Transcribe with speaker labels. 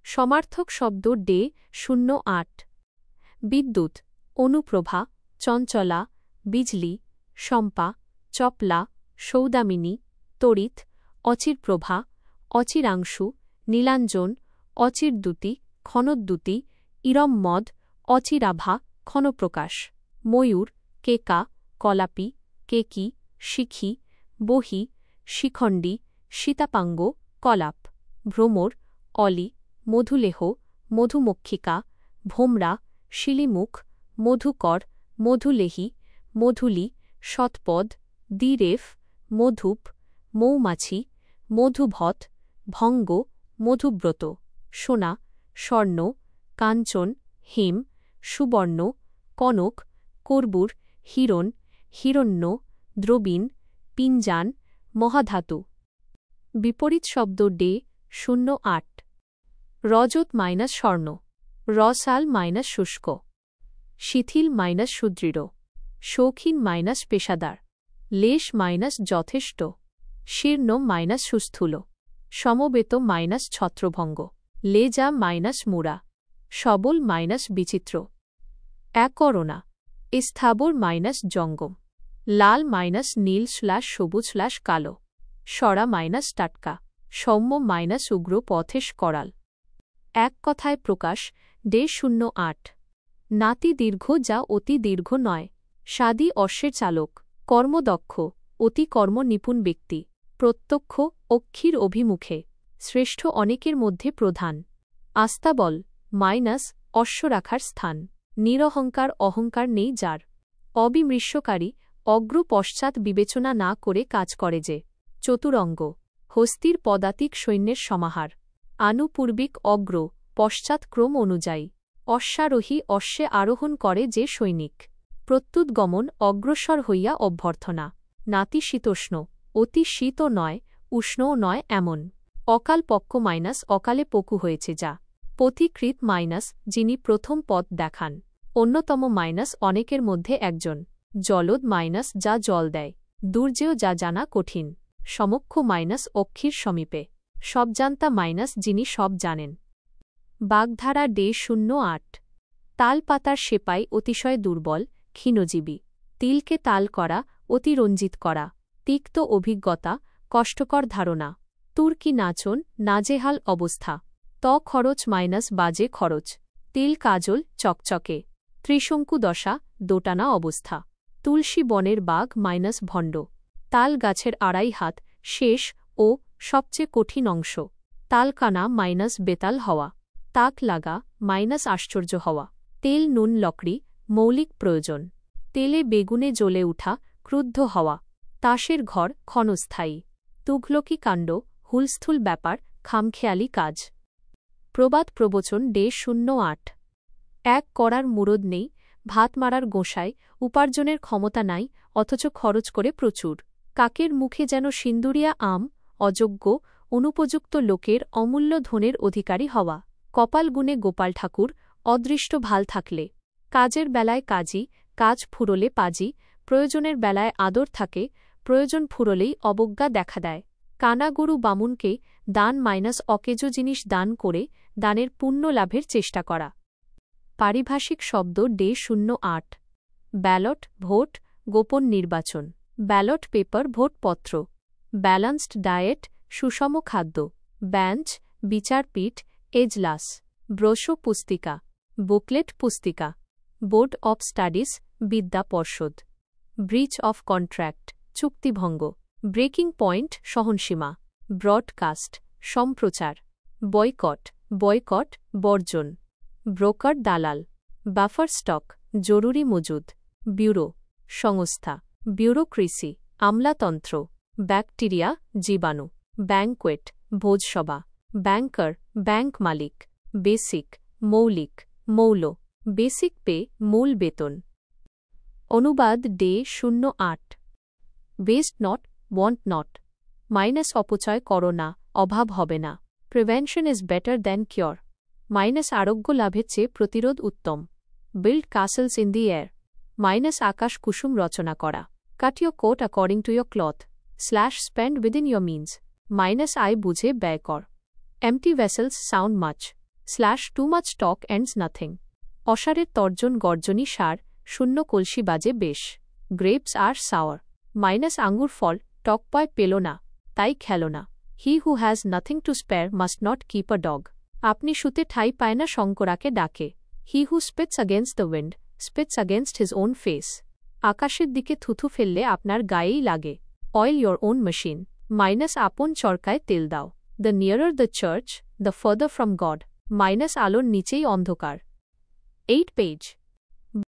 Speaker 1: সমার্থক শব্দ ডে 08 বিদ্যুৎ অনুপ্রভা চঞ্চলা বিজলি শম্পা চপলা সৌদামিনী তড়িৎ অচিরপ্রভা অচিরাংশু নীলাঞ্জন অচিরদ্যুতি ক্ষণোদ্যুতি ইরম্মদ অচিরাভা ক্ষণপ্রকাশ ময়ূর কেকা কলাপি কেকি শিখি বহি শিখণ্ডী সীতাপাঙ্গ কলাপ ভ্রমর অলি মধুলেহ মধুমক্ষিকা ভোমরা শিলিমুখ মধুকর মধুলেহী মধুলি শতপদ দ্বিরেফ মধুপ মৌমাছি মধুভৎ ভঙ্গ মধুব্রত সোনা স্বর্ণ কাঞ্চন হিম সুবর্ণ কনক কর্বুর হিরণ হিরণ্য দ্রবীণ পিঞ্জান মহাধাতু বিপরীত শব্দ ডে 08 রজত - স্বর্ণ রসাল - শুষ্ক শিথিল - সুদৃঢ় শৌখিন - পেশাদার লেশ - যথেষ্ট শীর্ণ - সুস্থূল সমবেত - ছত্রভঙ্গ লেজা - মুড়া সবল - বিচিত্র একরণা স্থাবর - জঙ্গম লাল - নীল /সবুজ /কালো সরা - টাটকা সৌম্য - উগ্র পথেশ করাল এক কথায় প্রকাশ ডে 08 নাতি দীর্ঘ যা অতি দীর্ঘ নয় সাদি অশ্বের চালক কর্মদক্ষ অতি কর্মনিপুণ ব্যক্তি প্রত্যক্ষ অক্ষির অভিমুখে শ্রেষ্ঠ অনেকের মধ্যে প্রধান আস্তাবল - অশ্ব রাখার স্থান নিরহংকার অহংকার নেই যার অবিমৃষ্যকারী অগ্র পশ্চাৎ বিবেচনা না করে কাজ করে যে চতুরঙ্গ হস্তির পদাতিক সৈন্যের সমাহার আনুপূর্বিক অগ্র পশ্চাৎ ক্রম অনুযায়ী অশ্বারোহী অশ্বে আরোহণ করে যে সৈনিক প্রত্যুৎগমন অগ্রসর হইয়া অভ্যর্থনা নাতিশীতোষ্ণ অতি শীতও নয় উষ্ণও নয় এমন অকালপক্ষ - অকালে পকু হয়েছে যা পথিকৃৎ - যিনি প্রথম পথ দেখান অন্যতম - অনেকের মধ্যে একজন জলদ - যা জল দেয় দুর্জেয় যা জানা কঠিন সমক্ষ - অক্ষির সমীপে সবজান্তা - যিনি সব জানেন বাগধারা ডে 08 তালপাতার সেপাই অতিশয় দুর্বল ক্ষীণজীবী তিলকে তাল করা অতিরঞ্জিত করা তিক্ত অভিজ্ঞতা কষ্টকর ধারণা তুর্কি নাচন নাজেহাল অবস্থা খরচ - বাজে খরচ তিল কাজল চকচকে ত্রিশঙ্কু দশা দোটানা অবস্থা তুলসী বনের বাঘ - ভণ্ড তাল গাছের আড়াই হাত শেষ ও সবচেয়ে কঠিন অংশ তালকানা - বেতাল হওয়া তাক লাগা - আশ্চর্য হওয়া তেল নুন লকড়ি মৌলিক প্রয়োজন তেলে বেগুনে জ্বলে উঠা ক্রুদ্ধ হওয়া তাসের ঘর ক্ষণস্থায়ী তুঘলকি কাণ্ড হুলস্থুল ব্যাপার খামখেয়ালি কাজ প্রবাদ প্রবচন ডে 08 এক করার মুরদ নেই ভাত মারার গোঁসায় উপার্জনের ক্ষমতা নাই অথচ খরচ করে প্রচুর কাকের মুখে যেন সিন্দুরিয়া আম অযোগ্য অনুপযুক্ত লোকের অমূল্য ধনের অধিকারী হওয়া কপাল গুণে গোপাল ঠাকুর অদৃষ্ট ভাল থাকলে কাজের বেলায় কাজী কাজ ফুরোলে পাজি প্রয়োজনের বেলায় আদর থাকে প্রয়োজন ফুরোলেই অবজ্ঞা দেখা দেয় কানা গরু বামুনকে দান - অকেজো জিনিস দান করে দানের পুণ্য লাভের চেষ্টা করা পারিভাষিক শব্দ ডে 08 ব্যালট ভোট গোপন নির্বাচন ব্যালট পেপার ভোটপত্র ব্যালান্সড ডায়েট সুষম খাদ্য বেঞ্চ বিচারপীঠ এজলাস ব্রোশো পুস্তিকা বুকলেট পুস্তিকা বোর্ড অব স্টাডিজ বিদ্যা পর্ষদ ব্রিচ অফ কন্ট্রাক্ট চুক্তিভঙ্গ ব্রেকিং পয়েন্ট সহনসীমা ব্রডকাস্ট সম্প্রচার বয়কট বয়কট বর্জন ব্রোকার দালাল বাফার স্টক জরুরি মজুদ ব্যুরো সংস্থা ব্যুরোক্রেসি আমলাতন্ত্র ব্যাকটেরিয়া জীবাণু ব্যাংকোয়েট ভোজসভা ব্যাংকার ব্যাংক মালিক বেসিক মৌলিক মৌল বেসিক পে মূল বেতন অনুবাদ day 08 waste not want not - অপচয় করো না অভাব হবে না prevention is better than cure - আরোগ্য লাভের চেয়ে প্রতিরোধ উত্তম build castles in the air - আকাশ কুসুম রচনা করা cut your coat according to your cloth /spend within your means - আয় বুঝে ব্যয় কর empty vessels sound much /too much talk ends nothing. অসারের তর্জন গর্জনী সার, শূন্য কলসি বাজে বেশ। Grapes are sour. আঙ্গুর ফল টক পয় পেল না, তাই খেল না। He who has nothing to spare must not keep a dog. আপনি শুতে ঠাই পায় না শঙ্করাকে ডাকে। He who Spitz against the wind Spitz against his own face. আকাশের দিকে থুথু ফেললে আপনার গায়েই লাগে। Oil your own machine. আপন চরকায় তেল দাও। The নিয়ারার the church, the further from god. আলোর নিচেই অন্ধকার। 8 পেজ।